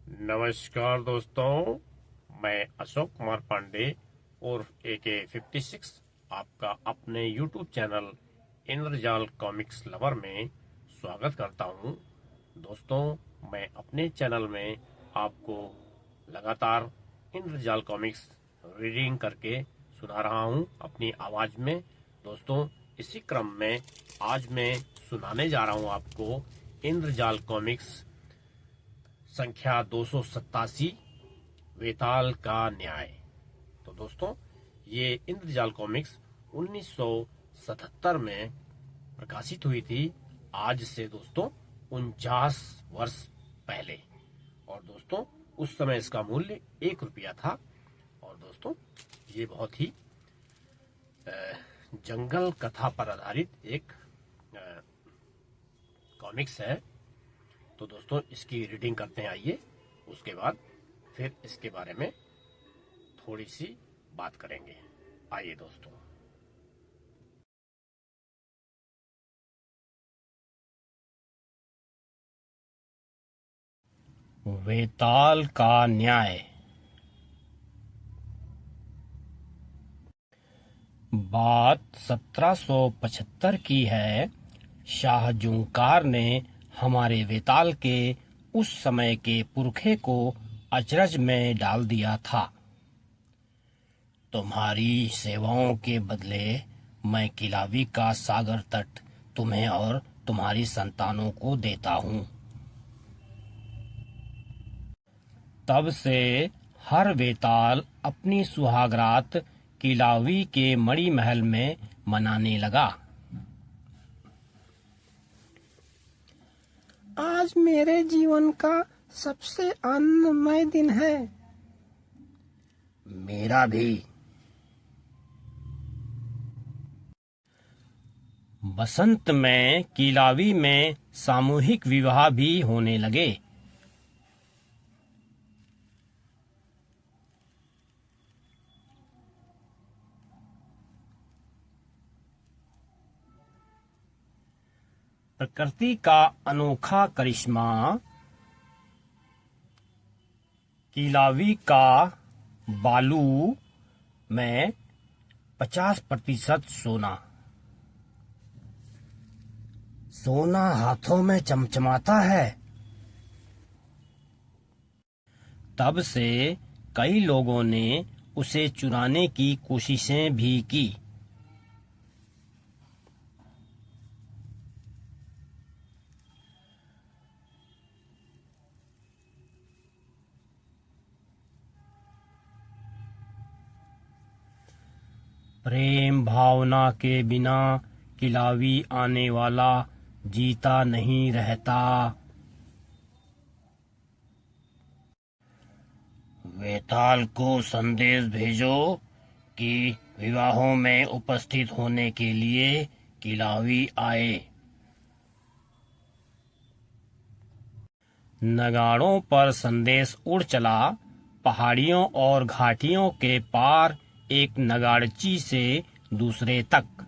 नमस्कार दोस्तों, मैं अशोक कुमार पांडे और AK56 आपका अपने YouTube चैनल इंद्रजाल कॉमिक्स लवर में स्वागत करता हूं। दोस्तों, मैं अपने चैनल में आपको लगातार इंद्रजाल कॉमिक्स रीडिंग करके सुना रहा हूं अपनी आवाज में। दोस्तों, इसी क्रम में आज मैं सुनाने जा रहा हूं आपको इंद्रजाल कॉमिक्स संख्या 287 वेताल का न्याय। तो दोस्तों, ये इंद्रजाल कॉमिक्स 1977 में प्रकाशित हुई थी, आज से दोस्तों 49 वर्ष पहले। और दोस्तों, उस समय इसका मूल्य 1 रुपया था। और दोस्तों, ये बहुत ही जंगल कथा पर आधारित एक कॉमिक्स है। तो दोस्तों, इसकी रीडिंग करते हैं, आइए। उसके बाद फिर इसके बारे में थोड़ी सी बात करेंगे। आइए दोस्तों। वेताल का न्याय। बात 1775 की है। शाह जुंकार ने हमारे वेताल के उस समय के पुरखे को अचरज में डाल दिया था। तुम्हारी सेवाओं के बदले मैं किलावी का सागर तट तुम्हें और तुम्हारी संतानों को देता हूँ। तब से हर वेताल अपनी सुहागरात किलावी के मणि महल में मनाने लगा। आज मेरे जीवन का सबसे आनंदमय दिन है। मेरा भी। बसंत में किलावी में सामूहिक विवाह भी होने लगे। प्रकृति का अनोखा करिश्मा। किलावी का बालू में 50% सोना। सोना हाथों में चमचमाता है। तब से कई लोगों ने उसे चुराने की कोशिशें भी की। प्रेम भावना के बिना किलावी आने वाला जीता नहीं रहता। वेताल को संदेश भेजो कि विवाहों में उपस्थित होने के लिए किलावी आए। नगाड़ों पर संदेश उड़ चला। पहाड़ियों और घाटियों के पार एक नगाड़ची से दूसरे तक।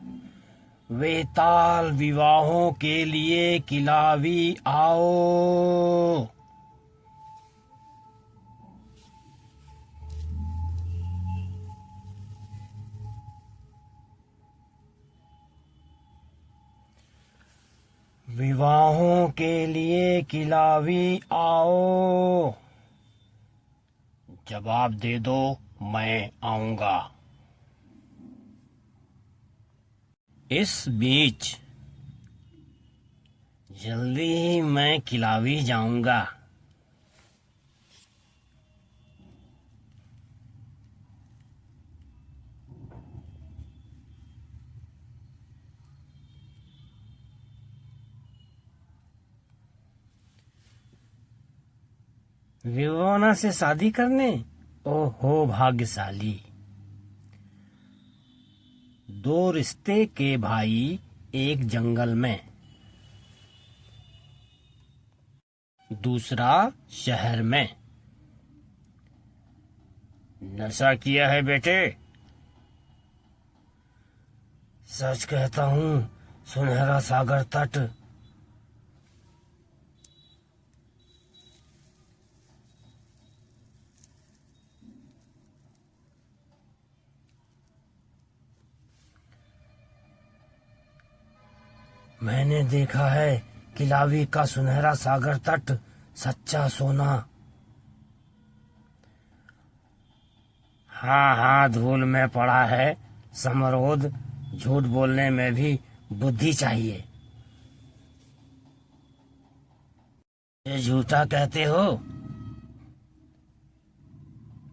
वेताल विवाहों के लिए किलावी आओ। विवाहों के लिए किलावी आओ। जवाब दे दो, मैं आऊंगा। इस बीच जल्दी ही मैं किलावी जाऊंगा। विवाना से शादी करने? ओहो भाग्यशाली। दो रिश्ते के भाई एक जंगल में, दूसरा शहर में। नशा किया है बेटे? सच कहता हूँ, सुनहरा सागर तट। मैंने देखा है किलावी का सुनहरा सागर तट सच्चा सोना। हाँ हाँ, धूल में पड़ा है समरोध। झूठ बोलने में भी बुद्धि चाहिए। ये झूठा कहते हो?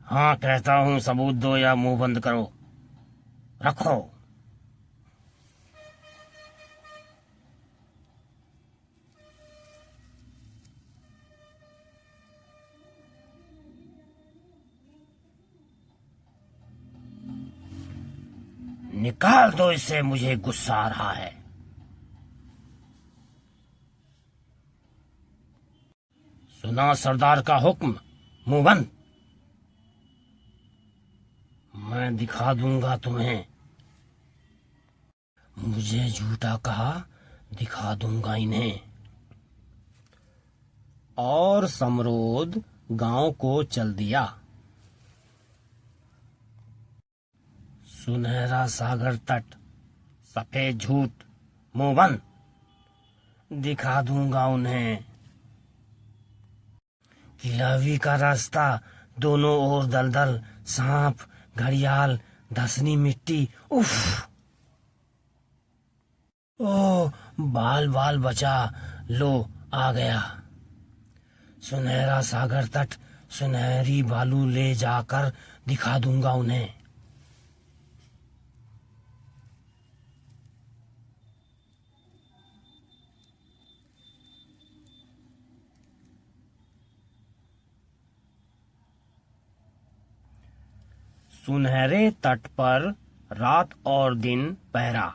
हाँ कहता हूँ, सबूत दो या मुंह बंद करो। रखो। निकाल दो इसे, मुझे गुस्सा आ रहा है। सुना सरदार का हुक्म, मुंह बंद। मैं दिखा दूंगा तुम्हें। मुझे झूठा कहा, दिखा दूंगा इन्हें। और समरोध गांव को चल दिया। सुनहरा सागर तट, सफेद झूठ, मुंह बंद। दिखा दूंगा उन्हें। किलावी का रास्ता, दोनों ओर दलदल, सांप, घड़ियाल, धसनी मिट्टी। उफ! ओ, बाल बाल बचा। लो, आ गया। सुनहरा सागर तट, सुनहरी बालू ले जाकर दिखा दूंगा उन्हें। सुनहरे तट पर रात और दिन पहरा।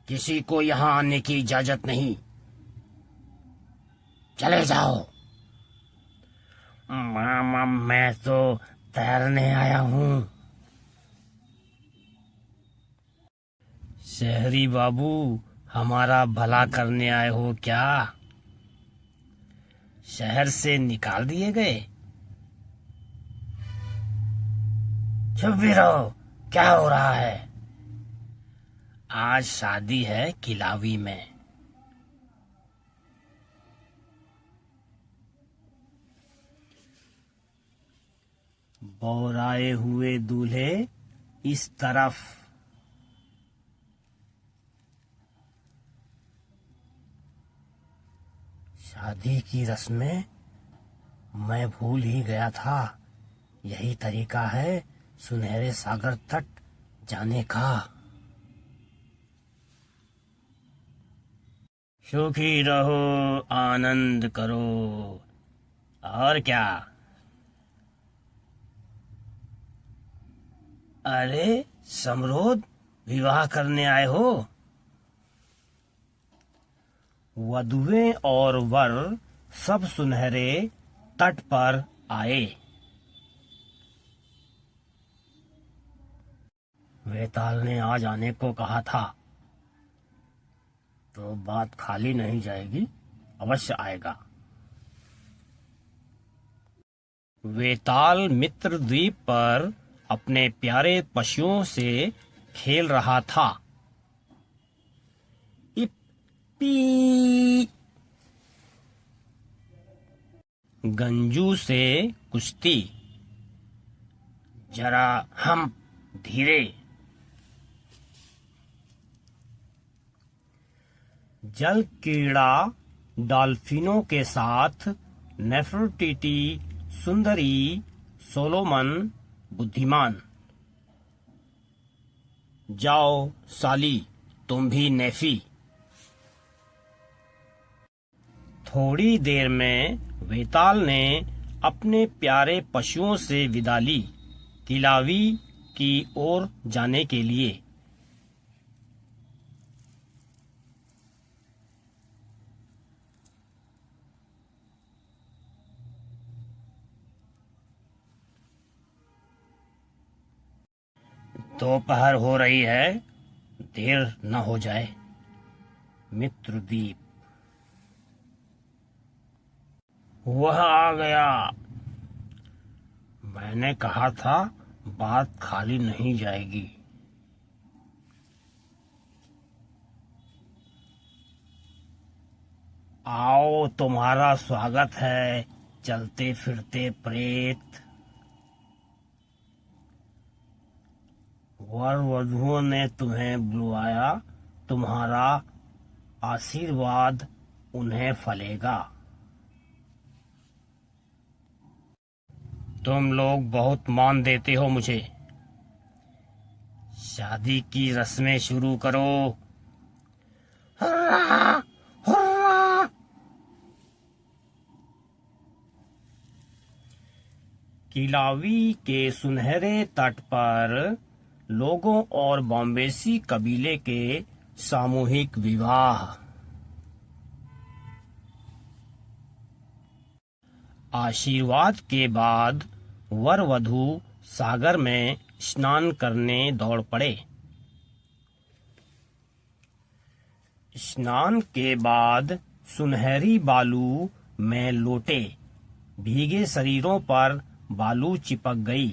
किसी को यहाँ आने की इजाजत नहीं। चले जाओ। मामा, मैं तो तैरने आया हूँ। शहरी बाबू, हमारा भला करने आए हो क्या? शहर से निकाल दिए गए? चुप भी रहो, क्या हो रहा है? आज शादी है किलावी में। बौराए हुए दूल्हे इस तरफ। शादी की रस्में मैं भूल ही गया था। यही तरीका है सुनहरे सागर तट जाने का। सुखी रहो, आनंद करो। और क्या? अरे समरोध, विवाह करने आए हो? वधुएं और वर सब सुनहरे तट पर आए। वेताल ने आज आने को कहा था, तो बात खाली नहीं जाएगी, अवश्य आएगा। वेताल मित्र द्वीप पर अपने प्यारे पशुओं से खेल रहा था। इप्पी! गंजू से कुश्ती। जरा हम धीरे। जल कीड़ा डॉल्फिनों के साथ नेफरटीटी सुंदरी सोलोमन बुद्धिमान। जाओ साली, तुम भी नेफी। थोड़ी देर में वेताल ने अपने प्यारे पशुओं से विदा ली, किलावी की ओर जाने के लिए। दोपहर हो रही है, देर न हो जाए। मित्रद्वीप। वह आ गया। मैंने कहा था बात खाली नहीं जाएगी। आओ, तुम्हारा स्वागत है चलते फिरते प्रेत। वर वधुओं ने तुम्हें बुलवाया, तुम्हारा आशीर्वाद उन्हें फलेगा। तुम लोग बहुत मान देते हो मुझे। शादी की रस्में शुरू करो। Hurrah, hurrah. किलावी के सुनहरे तट पर लोगों और बॉम्बेसी कबीले के सामूहिक विवाह। आशीर्वाद के बाद वर वधू सागर में स्नान करने दौड़ पड़े। स्नान के बाद सुनहरी बालू में लोटे, भीगे शरीरों पर बालू चिपक गई।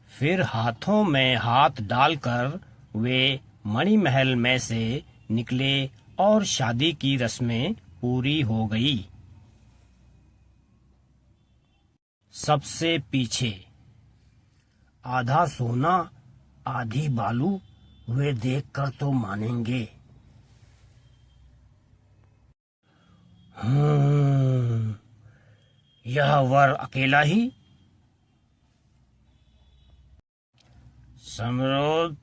फिर हाथों में हाथ डालकर वे मणिमहल में से निकले और शादी की रस्में पूरी हो गई। सबसे पीछे आधा सोना आधी बालू, वे देखकर तो मानेंगे। यह वर अकेला ही। समरोध,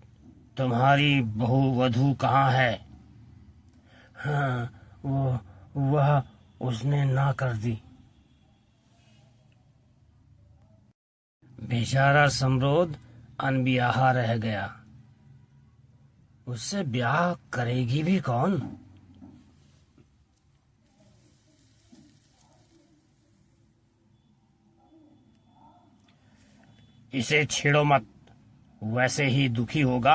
तुम्हारी बहू वधू कहाँ है? हाँ, वह उसने ना कर दी। बेचारा समरोध अनब्याहा रह गया। उससे ब्याह करेगी भी कौन? इसे छेड़ो मत, वैसे ही दुखी होगा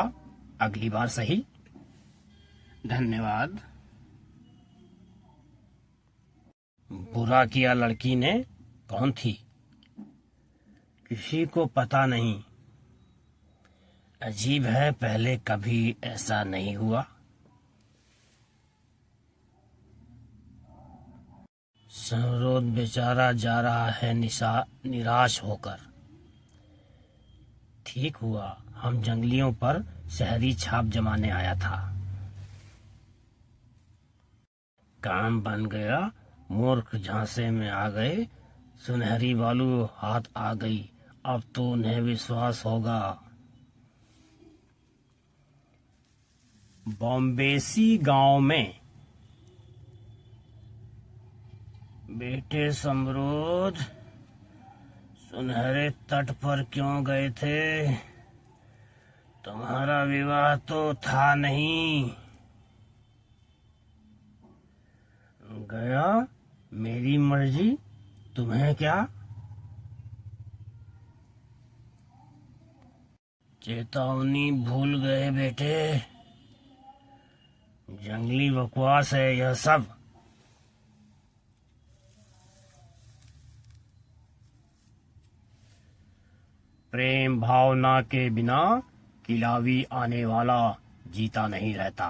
अगली बार सही। धन्यवाद। बुरा किया लड़की ने। कौन थी? किसी को पता नहीं। अजीब है, पहले कभी ऐसा नहीं हुआ। समरोध बेचारा जा रहा है निराश होकर। ठीक हुआ हम जंगलियों पर शहरी छाप जमाने आया था। काम बन गया। मूर्ख झांसे में आ गए। सुनहरी बालू हाथ आ गई। अब तो उन्हें विश्वास होगा। बॉम्बेसी गांव में। बेटे समरोध, सुनहरे तट पर क्यों गए थे? तुम्हारा विवाह तो था नहीं। गया, मेरी मर्जी, तुम्हें क्या? चेतावनी भूल गए बेटे। जंगली बकवास है यह सब। प्रेम भावना के बिना किलावी आने वाला जीता नहीं रहता।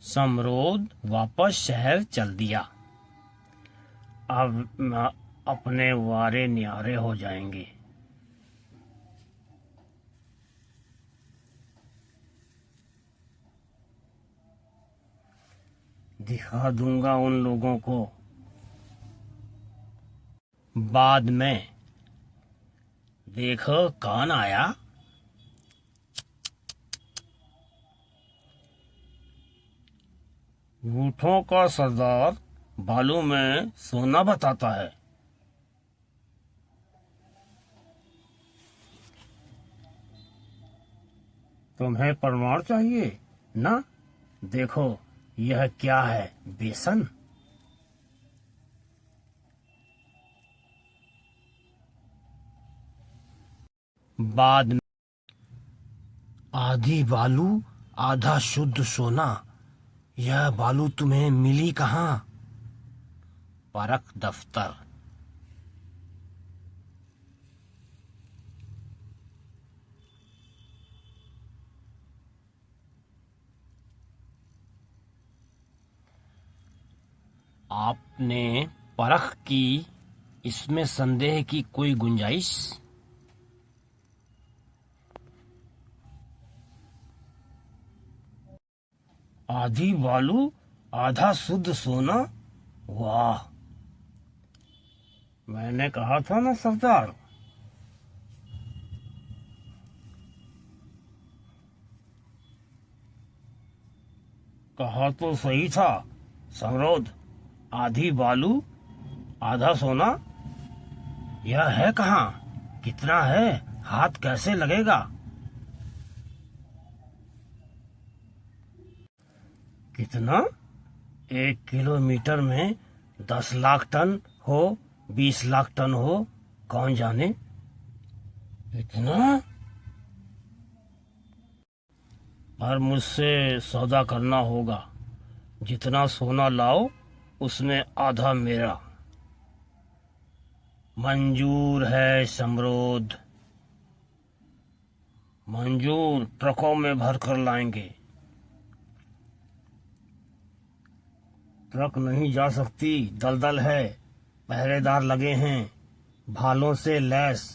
समरोध वापस शहर चल दिया। अब अपने वारे न्यारे हो जाएंगे। दिखा दूंगा उन लोगों को। बाद में देखो कौन आया। ऊँटों का सरदार बालू में सोना बताता है। तुम्हें प्रमाण चाहिए ना? देखो यह क्या है, बेसन। बाद में आधी बालू आधा शुद्ध सोना। यह बालू तुम्हें मिली कहाँ? परख दफ्तर। आपने परख की, इसमें संदेह की कोई गुंजाइश? आधी बालू आधा शुद्ध सोना, वाह! मैंने कहा था ना सरदार। कहा तो सही था समरोध, आधी बालू आधा सोना। यह है कहाँ? कितना है? हाथ कैसे लगेगा? कितना? 1 किलोमीटर में 10 लाख टन हो, 20 लाख टन हो, कौन जाने। इतना? पर मुझसे सौदा करना होगा। जितना सोना लाओ उसमें आधा मेरा। मंजूर है समरोध, मंजूर। ट्रकों में भरकर लाएंगे। ट्रक नहीं जा सकती, दलदल है, पहरेदार लगे हैं, भालों से लैस।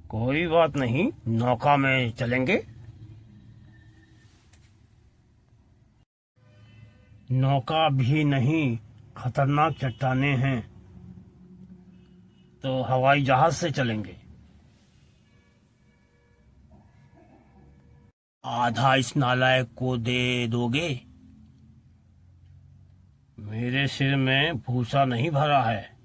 कोई बात नहीं, नौका में चलेंगे। नौका भी नहीं, खतरनाक चट्टानें हैं, तो हवाई जहाज से चलेंगे। आधा इस नालायक को दे दोगे? मेरे सिर में भूसा नहीं भरा है।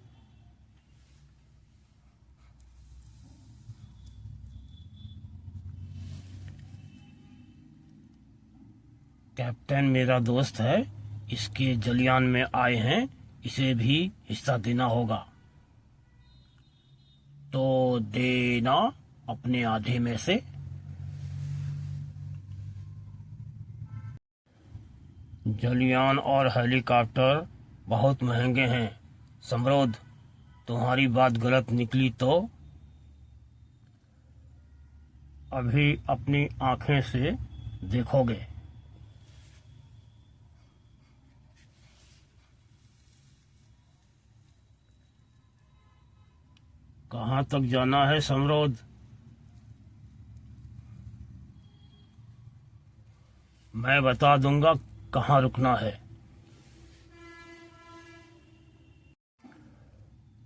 कैप्टन मेरा दोस्त है, इसके जलियान में आए हैं, इसे भी हिस्सा देना होगा। तो देना अपने आधे में से। जलियान और हेलीकॉप्टर बहुत महंगे हैं समरोध, तुम्हारी बात गलत निकली तो अभी अपनी आंखें से देखोगे। कहाँ तक जाना है समरोध? मैं बता दूंगा कहाँ रुकना है।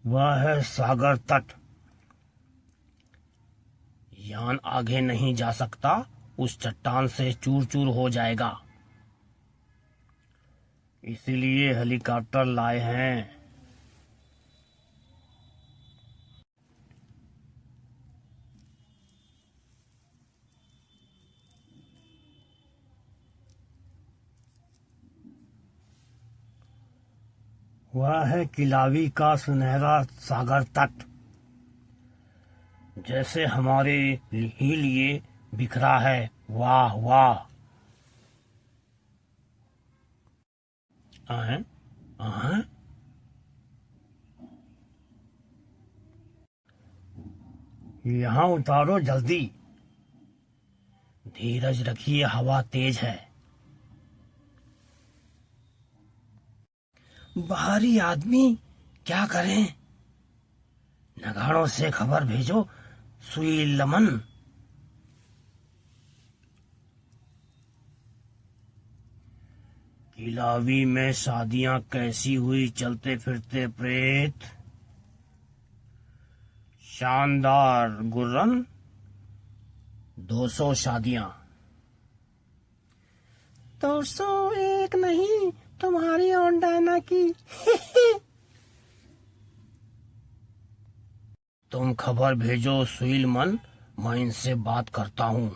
वह है सागर तट। यान आगे नहीं जा सकता, उस चट्टान से चूर चूर हो जाएगा। इसीलिए हेलीकॉप्टर लाए हैं। वह है किलावी का सुनहरा सागर तट, जैसे हमारे ही लिए बिखरा है। वाह वाह! हैं? हैं? यहाँ उतारो जल्दी। धीरज रखिए, हवा तेज है। बाहरी आदमी क्या करें? नगाड़ों से खबर भेजो सुई लमन। किलावी में शादियां कैसी हुई चलते फिरते प्रेत? शानदार गुर्रन, 200 शादियां। 201 नहीं, तुम्हारी और डायना की। तुम खबर भेजो सुईलमन, मैं इनसे बात करता हूँ।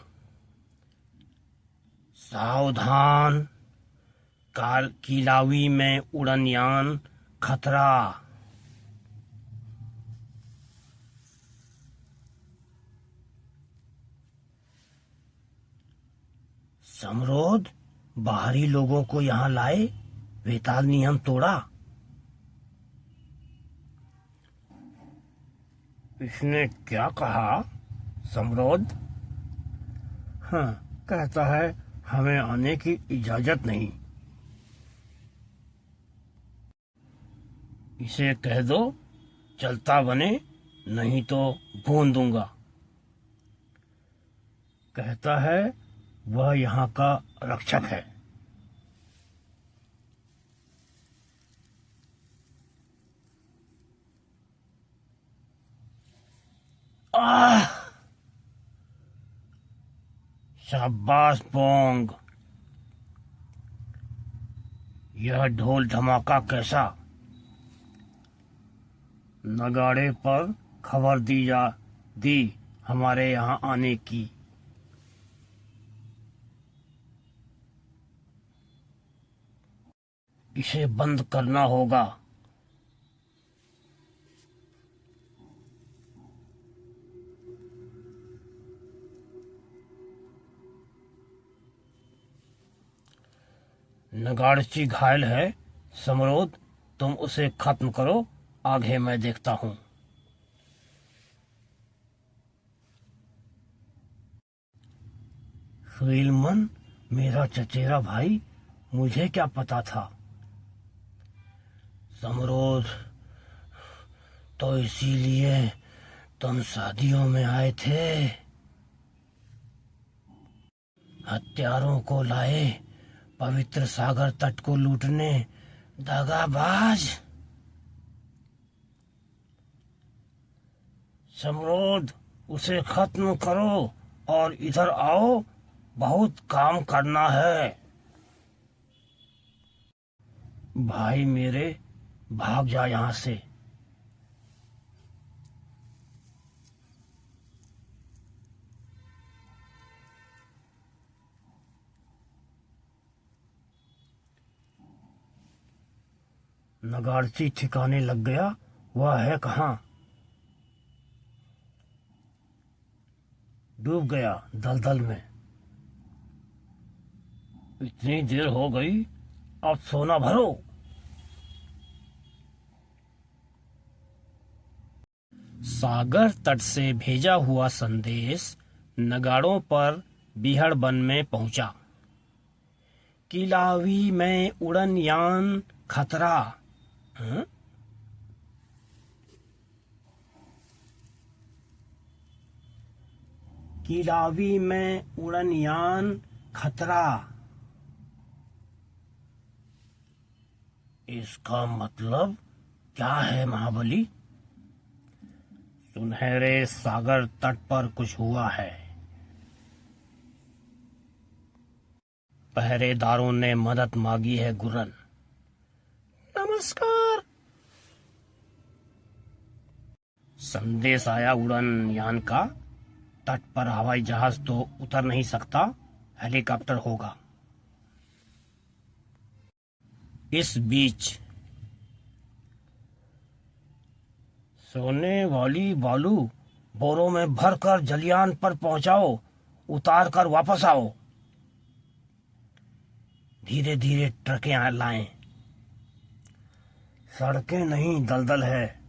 सावधान, किलावी में उड़नयान खतरा। समरोध, बाहरी लोगों को यहाँ लाए, वेताल नियम तोड़ा। इसने क्या कहा? समरोध? हाँ, कहता है हमें आने की इजाजत नहीं। इसे कह दो चलता बने, नहीं तो भून दूंगा। कहता है वह यहाँ का रक्षक है। आह! शाबाश पोंग। यह ढोल धमाका कैसा? नगाड़े पर खबर दी हमारे यहाँ आने की। इसे बंद करना होगा। नगाड़ची घायल है। समरोध, तुम उसे खत्म करो, आगे मैं देखता हूं। सुलेमान, मेरा चचेरा भाई, मुझे क्या पता था। समरोध, तो इसीलिए तुम शादियों में आए थे? हत्यारों को लाए पवित्र सागर तट को लूटने, दगाबाज। समरोध, उसे खत्म करो और इधर आओ, बहुत काम करना है। भाई मेरे, भाग जा यहाँ से। नगाड़ची ठिकाने लग गया। वह है कहाँ? डूब गया दलदल में। इतनी देर हो गई, अब सोना भरो। सागर तट से भेजा हुआ संदेश नगाड़ों पर बिहड़ वन में पहुंचा। किलावी में उड़न यान खतरा। हाँ? किलावी में उड़न यान खतरा। इसका मतलब क्या है महाबली? सुनहरे सागर तट पर कुछ हुआ है। पहरेदारों ने मदद मांगी है गुरन। नमस्कार। संदेश आया उड़न यान का। तट पर हवाई जहाज तो उतर नहीं सकता, हेलीकॉप्टर होगा। इस बीच सोने वाली बालू बोरों में भरकर जलियान पर पहुंचाओ, उतार कर वापस आओ। धीरे धीरे ट्रकें लाएं। सड़कें नहीं, दलदल है।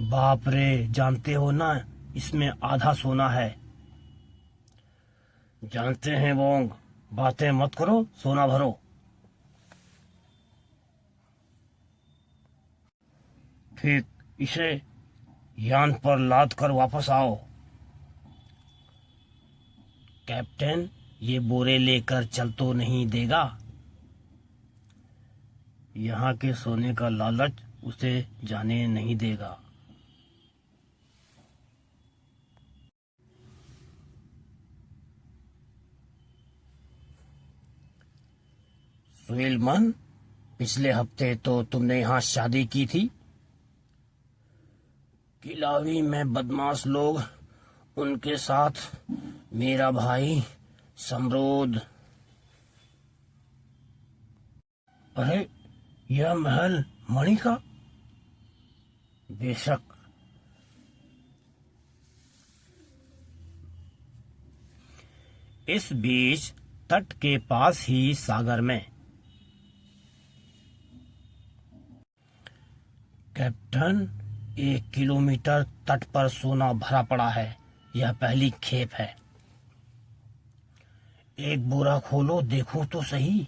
बाप रे, जानते हो ना इसमें आधा सोना है। जानते हैं बोंग, बातें मत करो, सोना भरो। ठीक, इसे यान पर लाद कर वापस आओ। कैप्टन, ये बोरे लेकर चल तो नहीं देगा? यहाँ के सोने का लालच उसे जाने नहीं देगा। सुलेमान, पिछले हफ्ते तो तुमने यहाँ शादी की थी। किलावी में बदमाश लोग, उनके साथ मेरा भाई समरोध। अरे, यह महल मणि का? बेशक। इस बीच तट के पास ही सागर में। कैप्टन, 1 किलोमीटर तट पर सोना भरा पड़ा है। यह पहली खेप है। एक बोरा खोलो, देखो तो सही।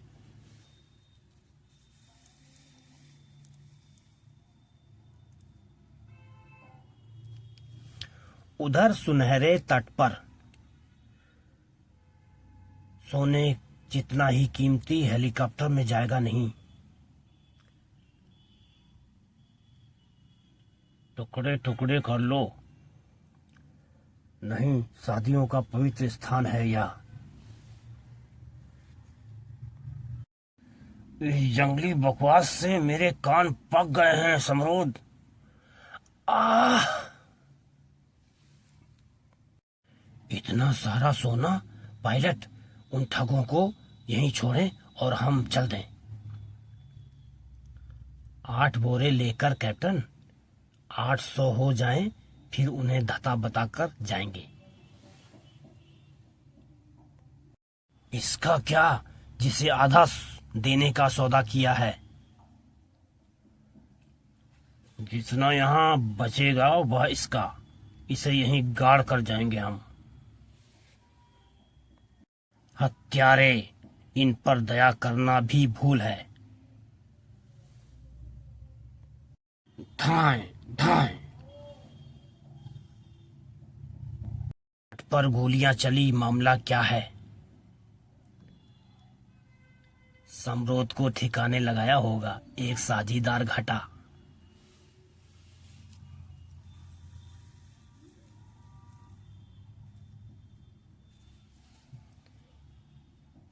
उधर सुनहरे तट पर सोने जितना ही कीमती हेलीकॉप्टर में जाएगा नहीं। टुकड़े टुकड़े कर लो। नहीं, शादियों का पवित्र स्थान है यह। इस जंगली बकवास से मेरे कान पक गए हैं समरोध। आह! इतना सारा सोना। पायलट, उन ठगों को यहीं छोड़ें और हम चल दें। 8 बोरे लेकर कैप्टन। 800 हो जाएं, फिर उन्हें धता बताकर जाएंगे। इसका क्या, जिसे आधा देने का सौदा किया है। जितना यहाँ बचेगा वह इसका। इसे यहीं गाड़ कर जाएंगे हम। हत्यारे, इन पर दया करना भी भूल है। धाएं धाएं। पर गोलियां चली, मामला क्या है। समरोध को ठिकाने लगाया होगा एक साझीदार घटा।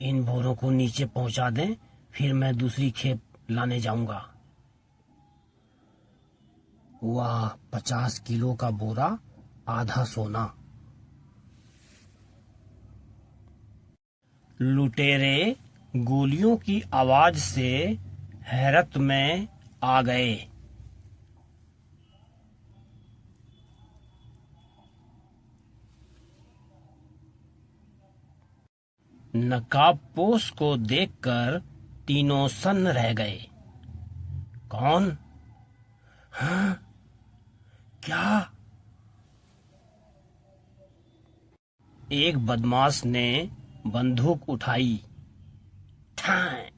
इन बोरों को नीचे पहुंचा दें, फिर मैं दूसरी खेप लाने जाऊंगा। वाह, 50 किलो का बोरा, आधा सोना। लुटेरे गोलियों की आवाज से हैरत में आ गए। नकाबपोश को देखकर तीनों सन्न रह गए। कौन? हाँ? क्या? एक बदमाश ने बंदूक उठाई। ठाएं!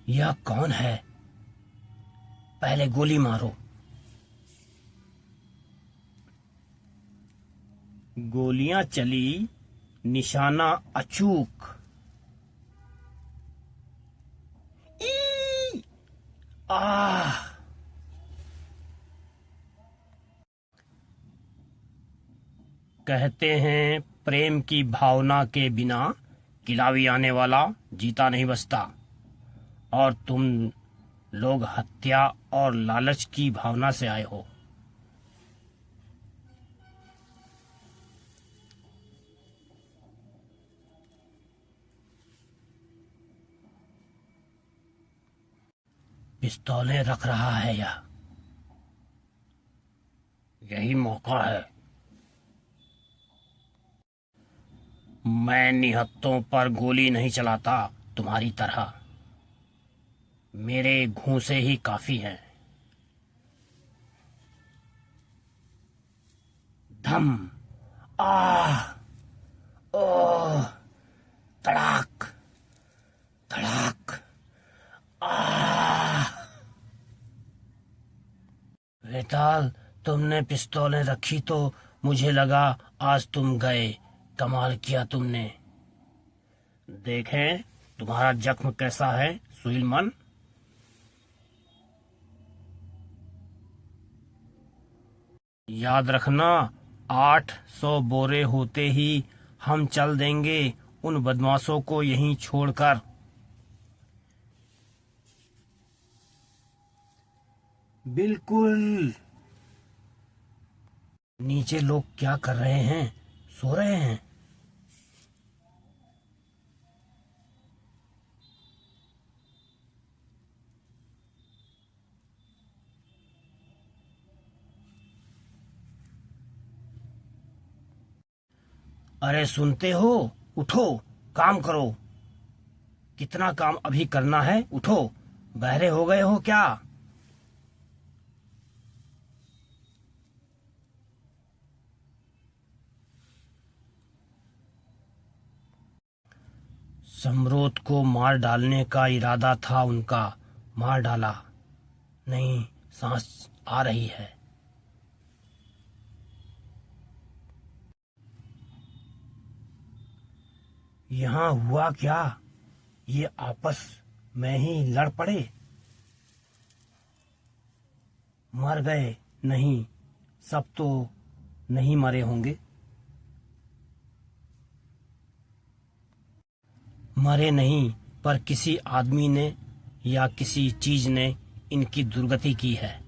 यह कौन है? पहले गोली मारो। गोलियां चली, निशाना अचूक। ई! आह! कहते हैं प्रेम की भावना के बिना किलावी आने वाला जीता नहीं बचता। और तुम लोग हत्या और लालच की भावना से आए हो। पिस्तौलें रख रहा है यह। यही मौका है। मैं निहत्तों पर गोली नहीं चलाता तुम्हारी तरह। मेरे घूंसे ही काफी हैं। धम, आह, ओह, तड़ाक, तड़ाक, आह। वेताल, तुमने पिस्तौलें रखी तो मुझे लगा आज तुम गए। कमाल किया तुमने। देखें तुम्हारा जख्म कैसा है सुलेमान। याद रखना, 800 बोरे होते ही हम चल देंगे उन बदमाशों को यहीं छोड़कर। बिल्कुल। नीचे लोग क्या कर रहे हैं? सो रहे हैं। अरे सुनते हो, उठो, काम करो। कितना काम अभी करना है, उठो, बहरे हो गए हो क्या? सम्रोत को मार डालने का इरादा था उनका, मार डाला। नहीं, सांस आ रही है। यहाँ हुआ क्या? ये आपस में ही लड़ पड़े? मर गए? नहीं, सब तो नहीं मरे होंगे। मरे नहीं, पर किसी आदमी ने या किसी चीज ने इनकी दुर्गति की है।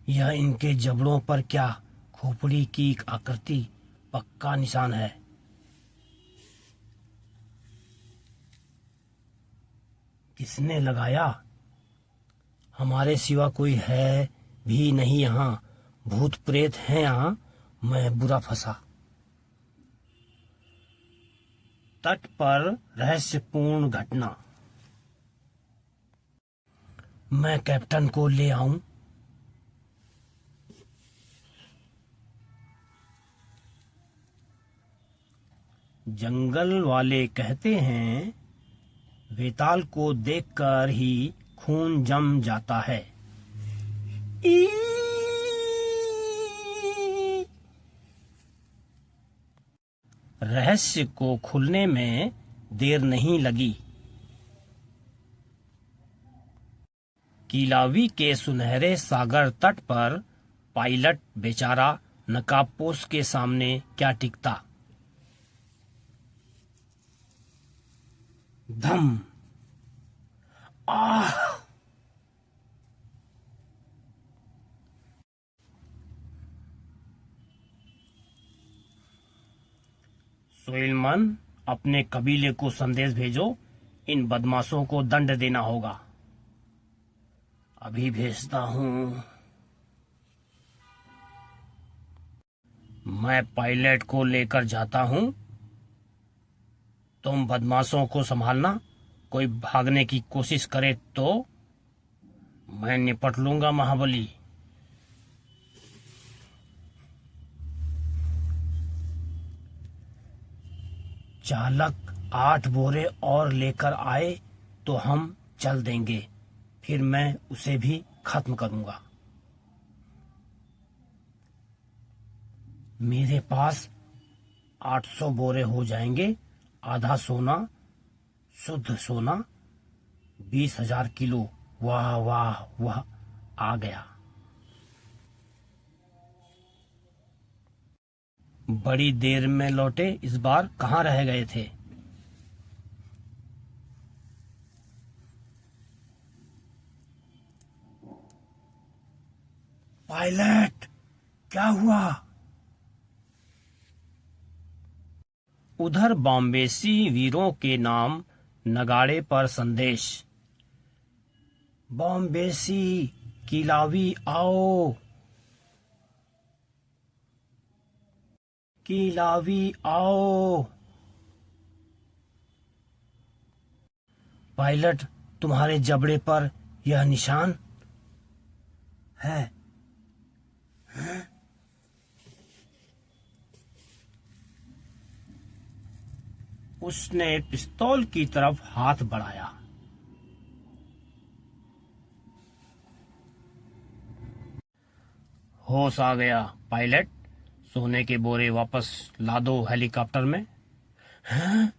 यह इनके जबड़ों पर क्या खोपड़ी की आकृति पक्का निशान है। किसने लगाया? हमारे सिवा कोई है भी नहीं यहाँ। भूत प्रेत हैं यहाँ। मैं बुरा फंसा। तट पर रहस्यपूर्ण घटना। मैं कैप्टन को ले आऊं? जंगल वाले कहते हैं वेताल को देखकर ही खून जम जाता है। रहस्य को खुलने में देर नहीं लगी। कीलावी के सुनहरे सागर तट पर पायलट बेचारा नकाबपोश के सामने क्या टिकता। धम। आह! सोइलमन, अपने कबीले को संदेश भेजो, इन बदमाशों को दंड देना होगा। अभी भेजता हूं। मैं पायलट को लेकर जाता हूं। तुम बदमाशों को संभालना। कोई भागने की कोशिश करे तो मैं निपट लूंगा महाबली। चालक 8 बोरे और लेकर आए तो हम चल देंगे, फिर मैं उसे भी खत्म करूंगा। मेरे पास 800 बोरे हो जाएंगे। आधा सोना, शुद्ध सोना, 20,000 किलो। वाह वाह वाह, आ गया। बड़ी देर में लौटे। इस बार कहाँ रह गए थे? पायलट, क्या हुआ? उधर बॉम्बेसी वीरों के नाम नगाड़े पर संदेश। बॉम्बेसी, कीलावी आओ। कीलावी आओ। पायलट, तुम्हारे जबड़े पर यह निशान है। उसने पिस्तौल की तरफ हाथ बढ़ाया। होश आ गया पायलट। सोने के बोरे वापस ला दो हेलीकॉप्टर में। हैं?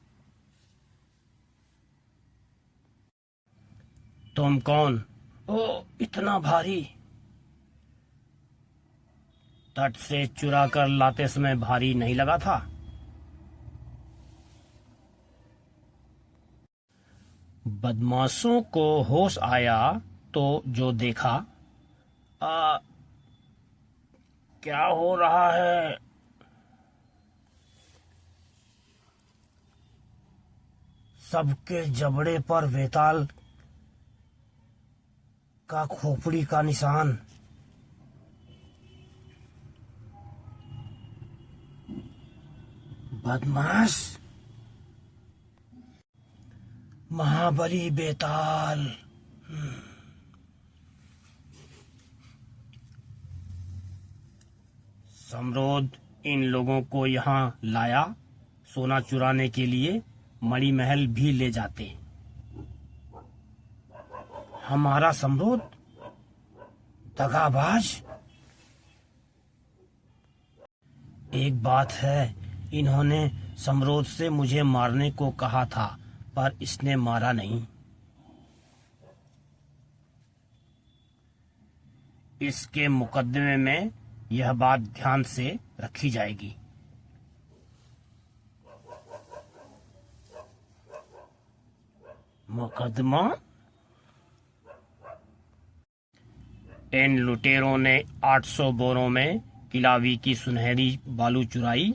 तुम कौन? ओ, इतना भारी। तट से चुरा कर लाते समय भारी नहीं लगा था? बदमाशों को होश आया तो जो देखा, क्या हो रहा है? सबके जबड़े पर वेताल का खोपड़ी का निशान। बदमाश, महाबली बेताल। सम्रोध इन लोगों को यहाँ लाया सोना चुराने के लिए, मणि महल भी ले जाते। हमारा सम्रोध दगाबाज। एक बात है, इन्होंने सम्रोध से मुझे मारने को कहा था, पर इसने मारा नहीं। इसके मुकदमे में यह बात ध्यान से रखी जाएगी। मुकदमा? इन लुटेरों ने 800 बोरों में किलावी की सुनहरी बालू चुराई।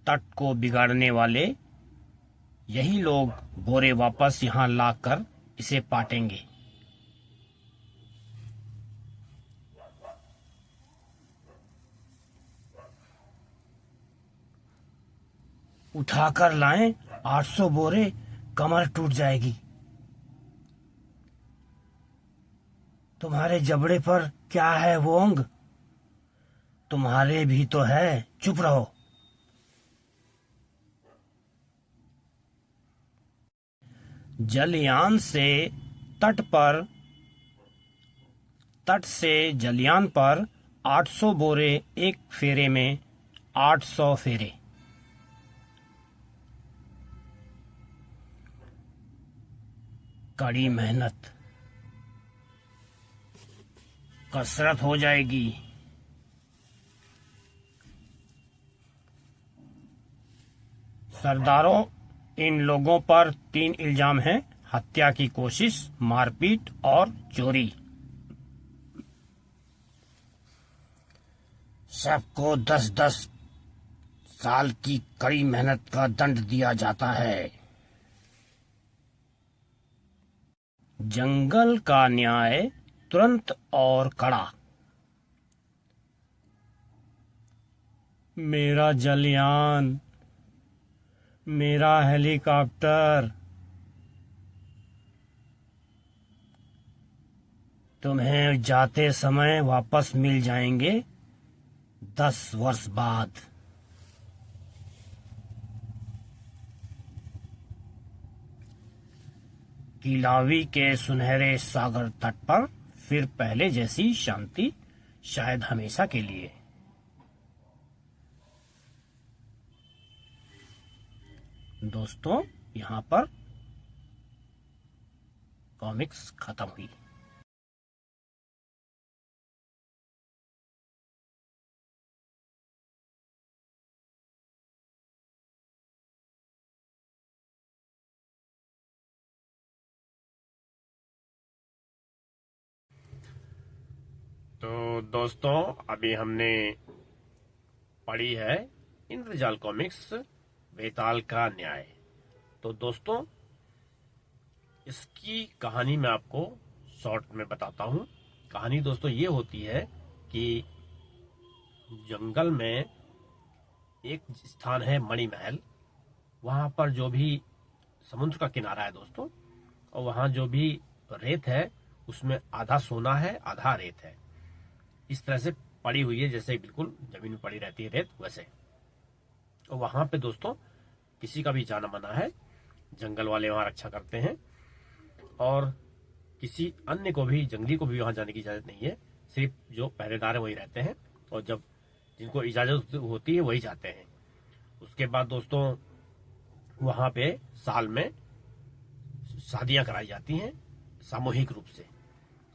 तट को बिगाड़ने वाले यही लोग बोरे वापस यहाँ लाकर इसे पाटेंगे। उठाकर लाएं 800 बोरे, कमर टूट जाएगी। तुम्हारे जबड़े पर क्या है वोंग? तुम्हारे भी तो है, चुप रहो। जलयान से तट से जलयान पर 800 बोरे एक फेरे में 800 फेरे। कड़ी मेहनत, कसरत हो जाएगी। सरदारों, इन लोगों पर 3 इल्जाम हैं: हत्या की कोशिश, मारपीट और चोरी। सबको 10-10 साल की कड़ी मेहनत का दंड दिया जाता है। जंगल का न्याय तुरंत और कड़ा। मेरा जलयान, मेरा हेलीकॉप्टर, तुम्हें जाते समय वापस मिल जाएंगे 10 वर्ष बाद। किलावी के सुनहरे सागर तट पर फिर पहले जैसी शांति, शायद हमेशा के लिए। दोस्तों, यहाँ पर कॉमिक्स खत्म हुई। तो दोस्तों, अभी हमने पढ़ी है इंद्रजाल कॉमिक्स बेताल का न्याय। तो दोस्तों, इसकी कहानी मैं आपको शॉर्ट में बताता हूँ। कहानी दोस्तों ये होती है कि जंगल में एक स्थान है मणि महल। वहां पर जो भी समुद्र का किनारा है दोस्तों, और वहां जो भी रेत है उसमें आधा सोना है, आधा रेत है। इस तरह से पड़ी हुई है, जैसे बिल्कुल जमीन में पड़ी रहती है रेत, वैसे। और वहां पे दोस्तों किसी का भी जाना मना है। जंगल वाले वहां रक्षा करते हैं, और किसी अन्य को भी, जंगली को भी वहां जाने की इजाजत नहीं है। सिर्फ जो पहरेदार है वही रहते हैं, और जब जिनको इजाजत होती है वही जाते हैं। उसके बाद दोस्तों वहां पे साल में शादियां कराई जाती हैं सामूहिक रूप से,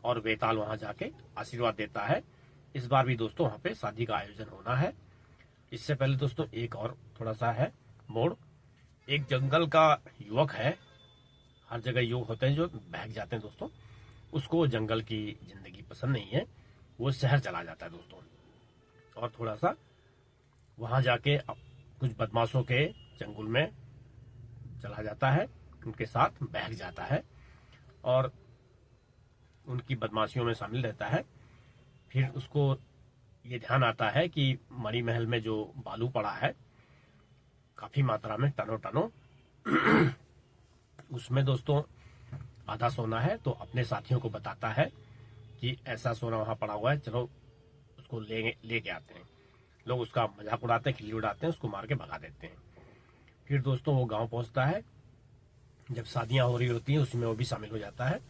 और बेताल वहां जाके आशीर्वाद देता है। इस बार भी दोस्तों वहां पे शादी का आयोजन होना है। इससे पहले दोस्तों एक और थोड़ा सा है मोड़। एक जंगल का युवक है, हर जगह युवक होते हैं जो बहक जाते हैं दोस्तों। उसको जंगल की जिंदगी पसंद नहीं है, वो शहर चला जाता है दोस्तों, और थोड़ा सा वहां जाके कुछ बदमाशों के चंगुल में चला जाता है, उनके साथ बहक जाता है और उनकी बदमाशियों में शामिल रहता है। फिर उसको ये ध्यान आता है कि मणि महल में जो बालू पड़ा है काफी मात्रा में टनो टनो। उसमें दोस्तों आधा सोना है, तो अपने साथियों को बताता है कि ऐसा सोना वहां पड़ा हुआ है, चलो उसको लेके आते हैं। लोग उसका मजाक उड़ाते हैं, खिल्ली उड़ाते हैं, उसको मार के भगा देते हैं। फिर दोस्तों वो गांव पहुंचता है, जब शादियां हो रही होती हैं उसमें वो भी शामिल हो जाता है,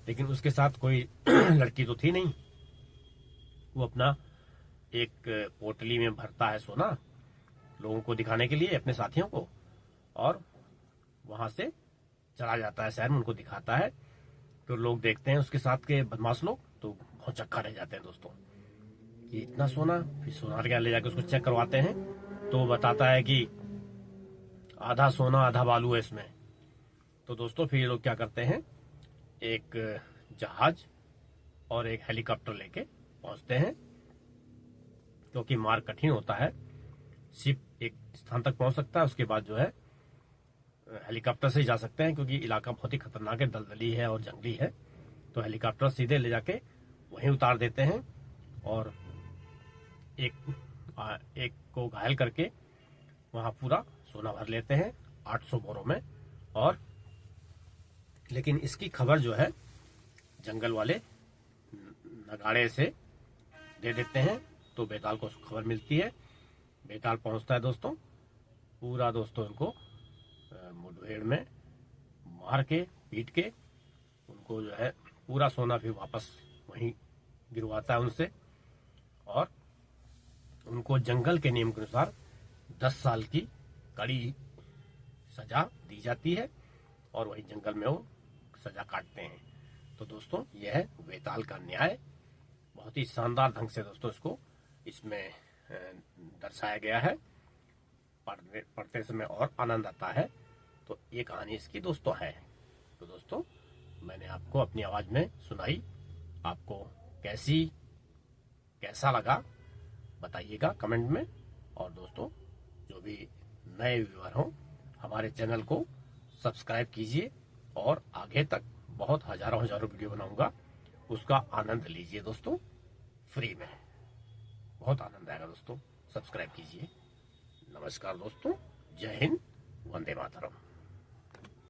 लेकिन उसके साथ कोई लड़की तो थी नहीं। वो अपना एक पोटली में भरता है सोना लोगों को दिखाने के लिए, अपने साथियों को, और वहां से चला जाता है शहर में, उनको दिखाता है। तो लोग देखते हैं उसके साथ के बदमाश लोग, तो बहुत चक्का रह जाते हैं दोस्तों कि इतना सोना। फिर सोनार के ले जाकर उसको चेक करवाते हैं, तो वो बताता है कि आधा सोना आधा बालू है इसमें। तो दोस्तों फिर ये लोग क्या करते हैं, एक जहाज और एक हेलीकॉप्टर लेके पहुंचते हैं, क्योंकि मार्ग कठिन होता है। शिप एक स्थान तक पहुंच सकता है, उसके बाद जो है हेलीकॉप्टर से ही जा सकते हैं, क्योंकि इलाका बहुत ही खतरनाक है, दलदली है और जंगली है। तो हेलीकॉप्टर सीधे ले जाके वहीं उतार देते हैं, और एक को घायल करके वहां पूरा सोना भर लेते हैं 800 बोरों में। और लेकिन इसकी खबर जो है जंगल वाले नगाड़े से दे देते हैं, तो बेताल को खबर मिलती है। बेताल पहुंचता है दोस्तों, पूरा दोस्तों इनको मुठभेड़ में मार के पीट के उनको जो है पूरा सोना फिर वापस वहीं गिरवाता है उनसे, और उनको जंगल के नियम के अनुसार 10 साल की कड़ी सजा दी जाती है, और वही जंगल में वो सजा काटते हैं। तो दोस्तों यह है बेताल का न्याय। बहुत ही शानदार ढंग से दोस्तों इसमें दर्शाया गया है, पढ़ते समय और आनंद आता है। तो ये कहानी इसकी दोस्तों है। तो दोस्तों मैंने आपको अपनी आवाज में सुनाई, आपको कैसा लगा बताइएगा कमेंट में। और दोस्तों जो भी नए व्यूअर हों, हमारे चैनल को सब्सक्राइब कीजिए, और आगे तक बहुत हजारों वीडियो बनाऊंगा, उसका आनंद लीजिए दोस्तों, फ्री में। बहुत आनंद आएगा दोस्तों, सब्सक्राइब कीजिए। नमस्कार दोस्तों, जय हिंद, वंदे मातरम।